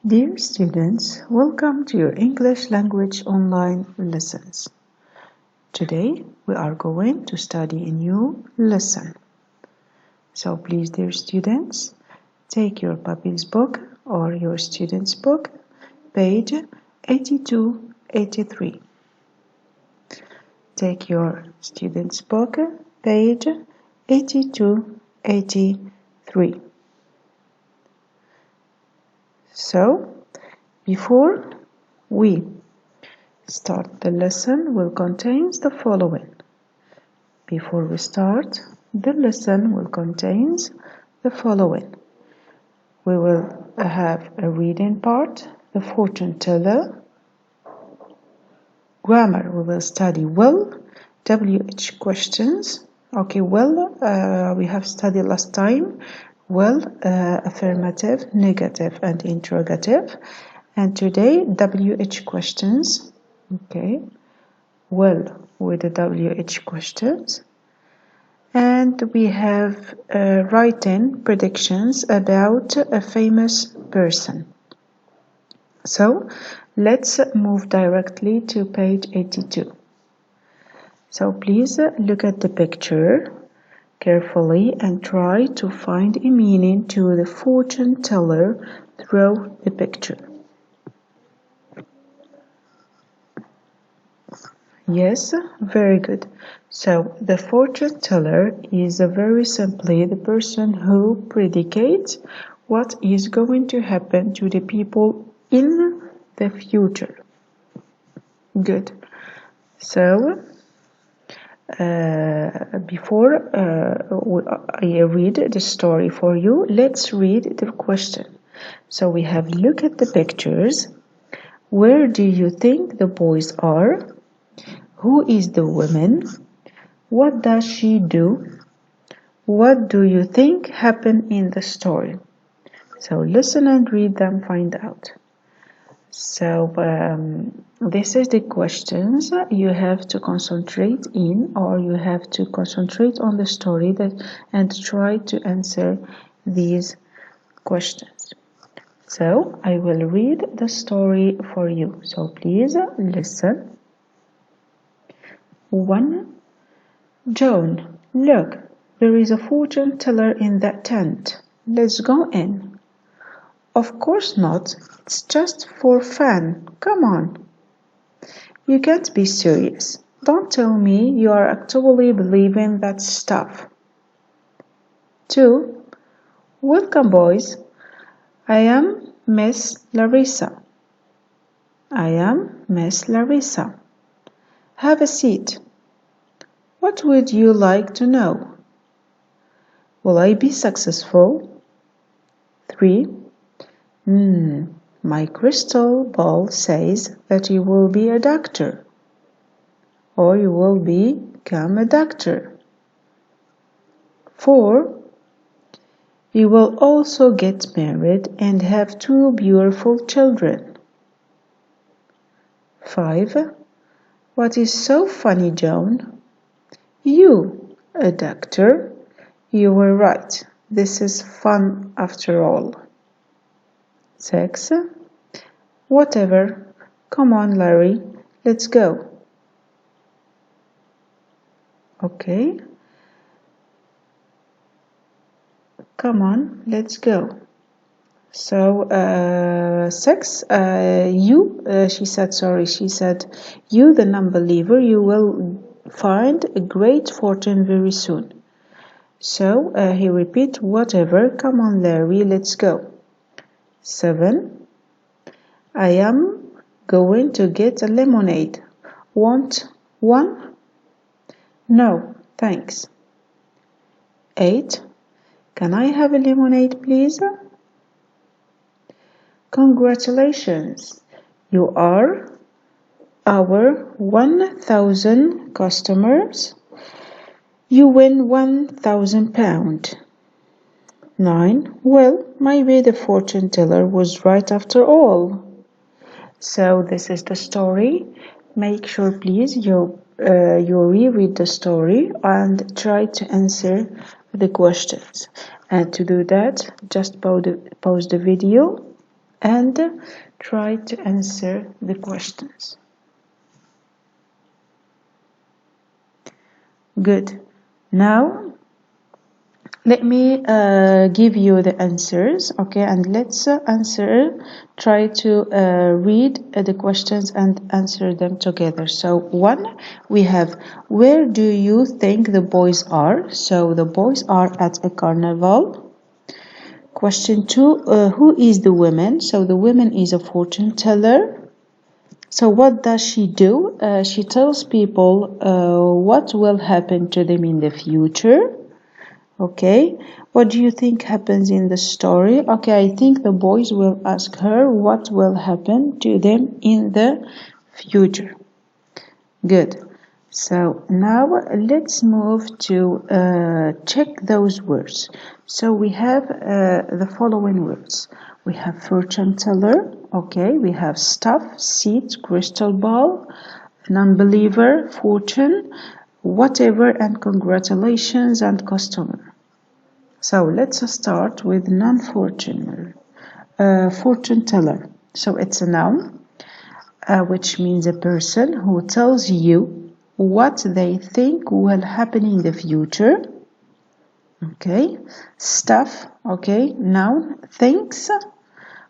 Dear students, welcome to your English language online lessons. Today we are going to study a new lesson. So please, dear students, take your puppy's book or your student's book, page 82-83. Take your student's book, page 82-83. So, before we start the lesson, will contain the following. Before we start, the lesson will contain the following. We will have a reading part, the fortune teller, grammar. We will study well, WH questions. Okay, well, we have studied last time. Well, affirmative, negative, and interrogative. And today, WH questions. Okay. Well, with the WH questions. And we have written predictions about a famous person. So, let's move directly to page 82. So, please look at the picture carefully and try to find a meaning to the fortune teller through the picture. Yes, very good. So the fortune teller is very simply the person who predicates what is going to happen to the people in the future. Good. So before I read the story for you, let's read the question. So we have look at the pictures. Where do you think the boys are? Who is the woman? What does she do? What do you think happened in the story? So listen and read them, find out. So this is the questions you have to concentrate in, or you have to concentrate on the story and try to answer these questions. So I will read the story for you. So please listen. 1. John, look, there is a fortune teller in that tent. Let's go in. Of course not. It's just for fun. Come on. You can't be serious. Don't tell me you are actually believing that stuff. 2. Welcome, boys. I am Miss Larissa. I am Miss Larissa. Have a seat. What would you like to know? Will I be successful? 3. My crystal ball says that you will be a doctor, or you will become a doctor. 4. You will also get married and have 2 beautiful children. 5. What is so funny, John? You, a doctor? You were right. This is fun after all. 6. Whatever. Come on, Larry. Let's go. Okay. Come on, let's go. So, 6, she said, you, the non-believer, you will find a great fortune very soon. So, he repeat, whatever, come on, Larry, let's go. 7, I am going to get a lemonade. Want one? No, thanks. 8, can I have a lemonade, please? Congratulations, you are our 1,000 customers. You win £1,000. 9. Well, maybe the fortune teller was right after all. So this is the story. Make sure, please, you reread the story and try to answer the questions. And to do that, just pause the video and try to answer the questions. Good. Now let me give you the answers, okay, and let's try to read the questions and answer them together. So 1, we have, where do you think the boys are? So the boys are at a carnival. Question 2, who is the woman? So the woman is a fortune teller. So what does she do? She tells people what will happen to them in the future. Okay, what do you think happens in the story? Okay, I think the boys will ask her what will happen to them in the future. Good. So now let's move to check those words. So we have the following words. We have fortune teller, okay, we have stuff, seat, crystal ball, non-believer, fortune, whatever, and congratulations and customer. So let's start with non-fortune fortune teller. So it's a noun, which means a person who tells you what they think will happen in the future. Okay, stuff, okay, noun, things,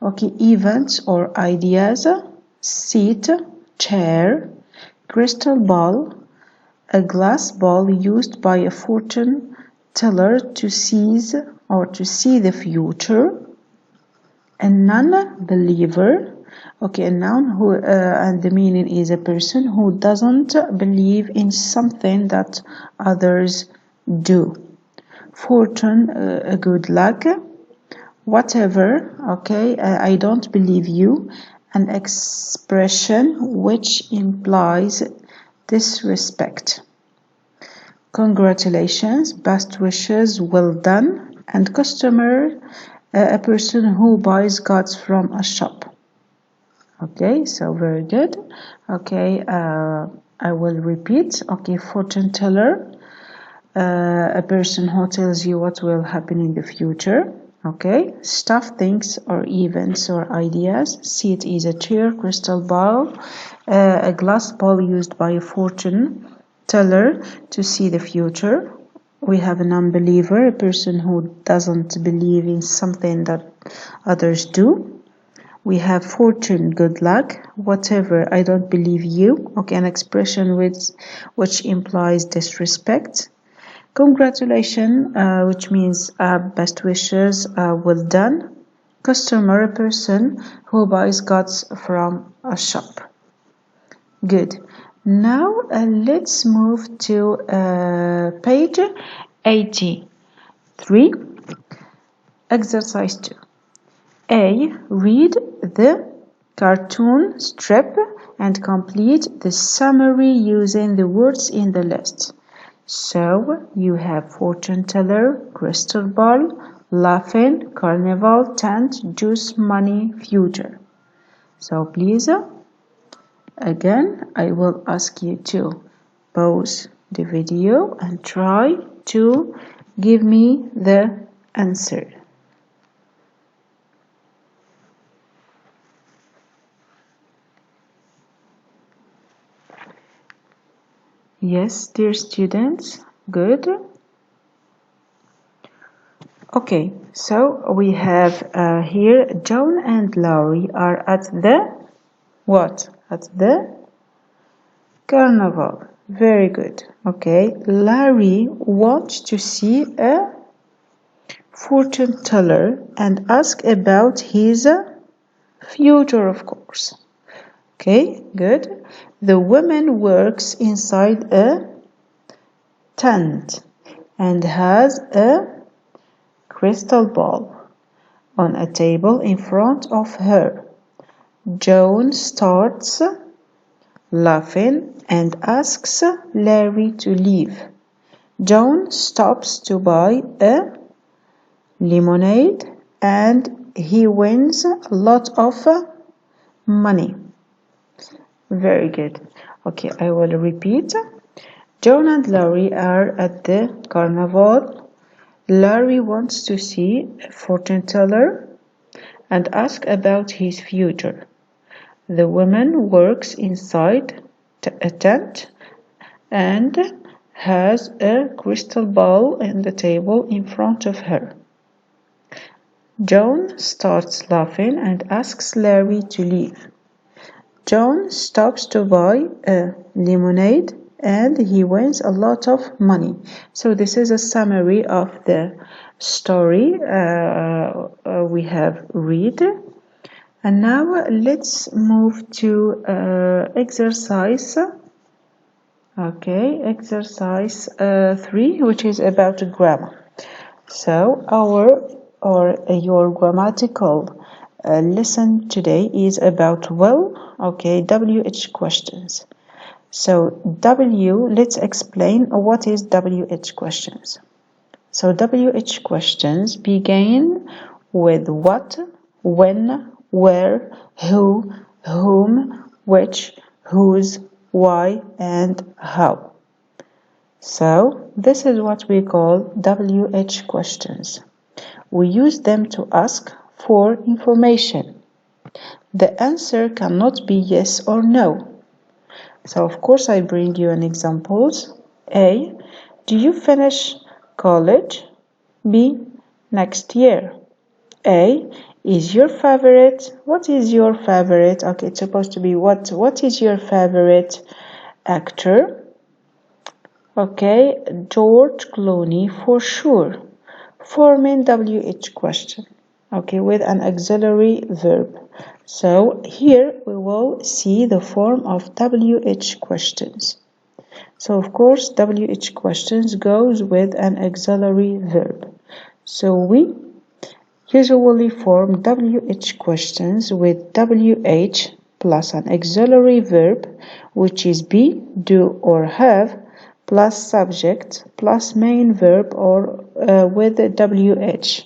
okay, events or ideas, seat, chair, crystal ball, a glass ball used by a fortune teller to seize or to see the future. A non-believer, okay, a noun who and the meaning is a person who doesn't believe in something that others do. Fortune, a good luck, whatever, okay, I don't believe you, an expression which implies disrespect. Congratulations, best wishes, well done, and customer, a person who buys goods from a shop. Okay, so very good. Okay, I will repeat. Okay, fortune teller, a person who tells you what will happen in the future. Okay, stuff, things or events or ideas. Seat is a chair, crystal ball, a glass ball used by a fortune teller to see the future. We have a non-believer, a person who doesn't believe in something that others do. We have fortune, good luck, whatever, I don't believe you. Okay, an expression which implies disrespect. Congratulations, which means best wishes, well done. Customer, a person who buys goods from a shop. Good. Now let's move to page 83. Exercise 2. A. Read the cartoon strip and complete the summary using the words in the list. So you have fortune teller, crystal ball, laughing, carnival, tent, juice, money, future. So please, again, I will ask you to pause the video and try to give me the answer. Yes, dear students, good. Okay, so we have here John and Laurie are at the what? At the carnival. Very good. Okay, Larry wants to see a fortune teller and ask about his future, of course. Okay, good. The woman works inside a tent and has a crystal ball on a table in front of her. Joan starts laughing and asks Larry to leave. John stops to buy a lemonade and he wins a lot of money. Very good. Okay, I will repeat. John and Larry are at the carnival. Larry wants to see a fortune teller and ask about his future. The woman works inside a tent and has a crystal ball on the table in front of her. John starts laughing and asks Larry to leave. John stops to buy a lemonade and he wins a lot of money. So this is a summary of the story we have read. And now let's move to exercise. Okay, exercise 3, which is about grammar. So your grammatical lesson today is about WH questions. So let's explain what is WH questions. So WH questions begin with what, when, where, who, whom, which, whose, why, and how. So this is what we call WH questions. We use them to ask for information. The answer cannot be yes or no. So of course I bring you an examples. A. Do you finish college? B. Next year. A. Is your favorite? What is your favorite? Okay, it's supposed to be what is your favorite actor? Okay, George Clooney for sure. Forming WH question. Okay, with an auxiliary verb. So here we will see the form of WH questions. So of course WH questions goes with an auxiliary verb. So we usually form WH questions with WH plus an auxiliary verb, which is be, do, or have, plus subject, plus main verb, or with WH,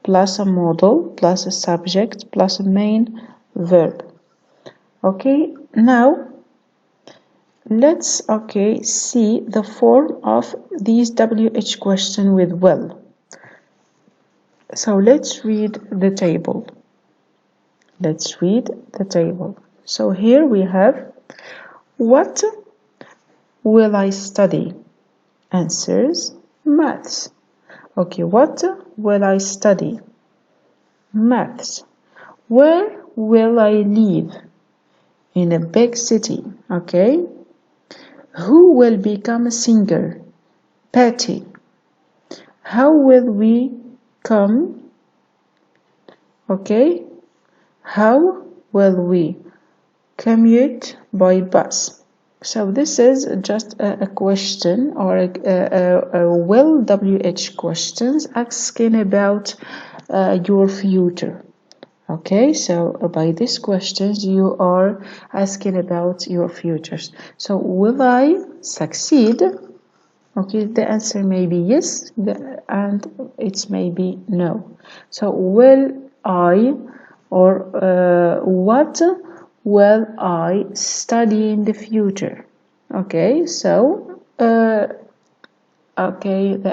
plus a modal, plus a subject, plus a main verb. Okay, now let's see the form of these WH question with will. So let's read the table. So here we have, what will I study? Answers, maths. Okay, what will I study? Maths. Where will I live? In a big city. Okay. Who will become a singer? Patty. How will we come? Okay. How will we commute by bus? So this is just a question or a WH questions asking about your future. Okay, so by these questions you are asking about your futures. So will I succeed? Okay, the answer may be yes and it's maybe no. So will I or what will I study in the future? Okay, so the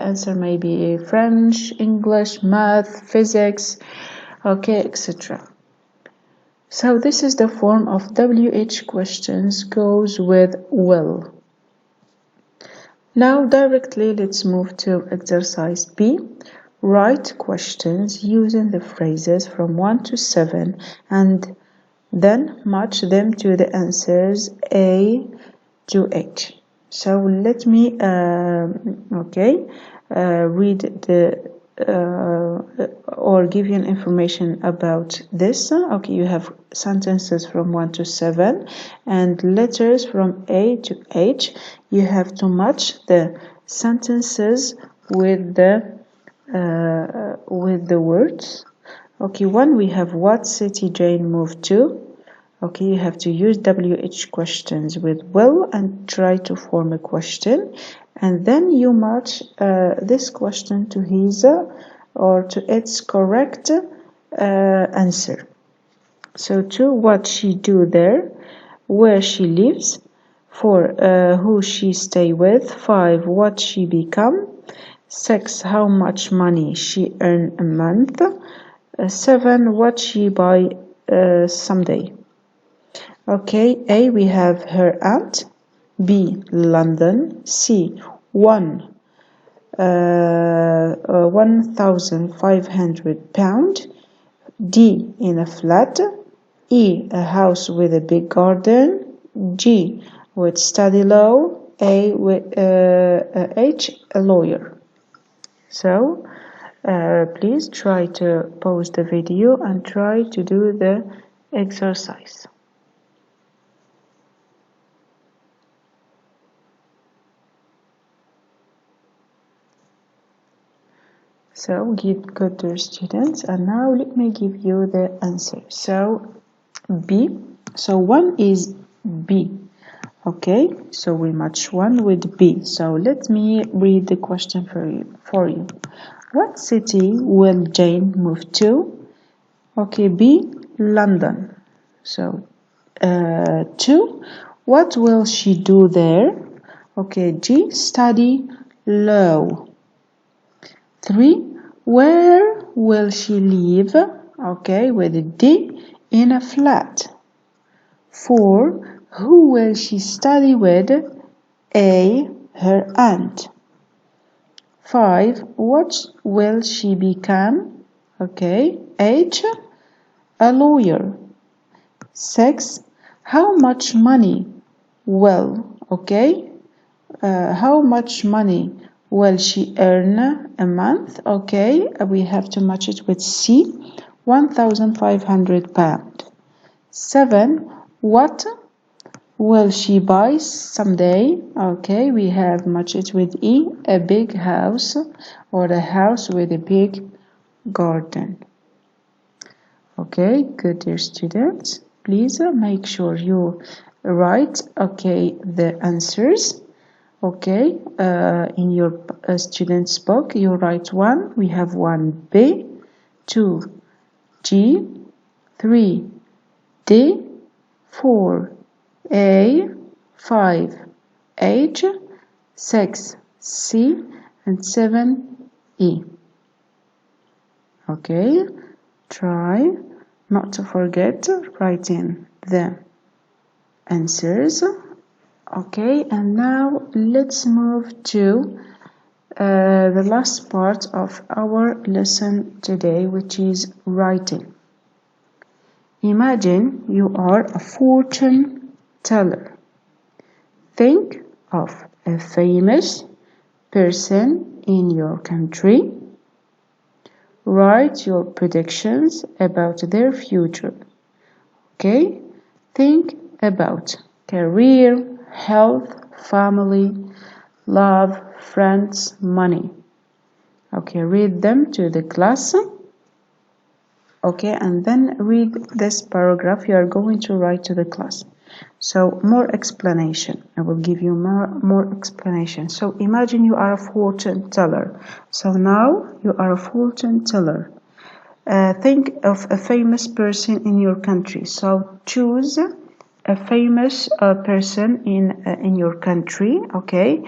answer may be French, English, math, physics, okay, etc. So this is the form of WH questions goes with will. Now directly let's move to exercise B. Write questions using the phrases from 1 to 7 and then match them to the answers A to H. So let me read the or give you an information about this. Okay, you have sentences from 1 to 7 and letters from A to H. You have to match the sentences with the words. Okay, one we have what city Jane moved to. Okay, you have to use WH questions with will and try to form a question, and then you match this question to his or to its correct answer. So 2, what she do there, where she lives, 4, who she stay with, 5, what she become, 6, how much money she earn a month, 7. What she buy someday? Okay, A, we have her aunt. B, London. C, 1,500 pound. D, in a flat. E, a house with a big garden. G, with study law. A, with H, a lawyer. So please try to pause the video and try to do the exercise. So give good to students, and now let me give you the answer. So B, so 1 is B. Okay, so we match 1 with B. So let me read the question for you. What city will Jane move to? Okay, B, London. So 2, what will she do there? Okay, G, study law. 3, where will she live? Okay, with D, in a flat. 4, who will she study with? A, her aunt. 5, what will she become? Okay, H, a lawyer. 6, how much money will, how much money will she earn a month? Okay, we have to match it with C, 1,500 pound. 7, what will she buy someday? Okay, we have matched it with E, a big house or a house with a big garden. Okay, good dear students. Please make sure you write the answers. Okay, in your student's book you write 1. We have 1 B, 2 G, 3 D, 4 A, 5 H, 6 C, and 7 E. Okay, try not to forget writing the answers. Okay, and now let's move to the last part of our lesson today, which is writing. Imagine you are a fortune teller. Think of a famous person in your country. Write your predictions about their future. Okay? Think about career, health, family, love, friends, money. Okay, read them to the class. Okay, and then read this paragraph you are going to write to the class. So more explanation. I will give you more explanation. So imagine you are a fortune teller. So now you are a fortune teller. Think of a famous person in your country. So choose a famous person in your country. Okay,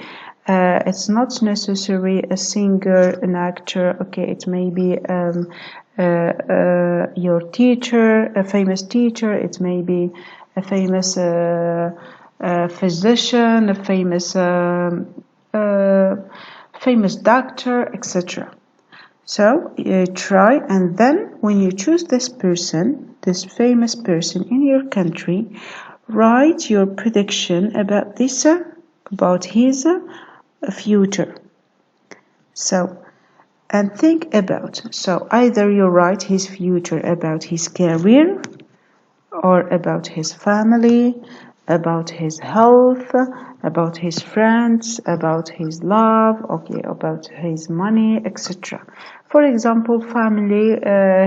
it's not necessary a singer, an actor. Okay, it may be your teacher, a famous teacher. It may be a famous physician, a famous doctor, etc. So try, and then when you choose this person, this famous person in your country, write your prediction about this, about his future. So, and think about, so either you write his future about his career, or about his family, about his health, about his friends, about his love, okay, about his money, etc. For example, family,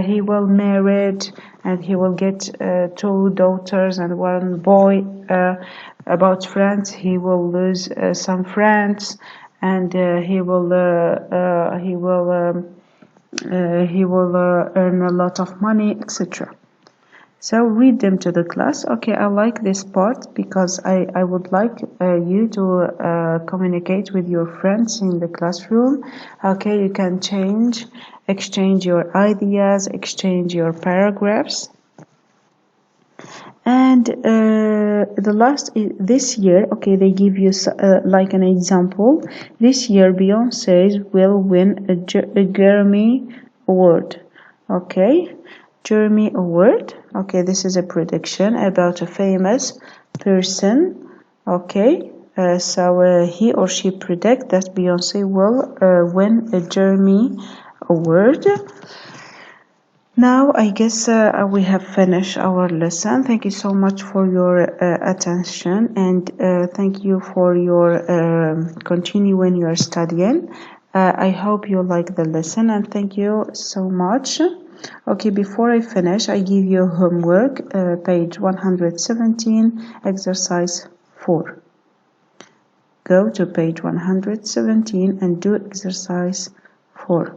he will married and he will get 2 daughters and 1 boy. About friends, he will lose some friends, and he will earn a lot of money, etc. So read them to the class. Okay, I like this part because I would like you to communicate with your friends in the classroom. Okay, you can exchange your ideas, exchange your paragraphs. And this year, okay, they give you like an example. This year, Beyonce will win a Grammy Award. Okay, Grammy Award. Okay, this is a prediction about a famous person. Okay, so he or she predict that Beyonce will win a Grammy Award. Now I guess we have finished our lesson. Thank you so much for your attention, and thank you for your continuing your studying. I hope you like the lesson, and thank you so much. Okay, before I finish, I give you homework, page 117, exercise 4. Go to page 117 and do exercise 4.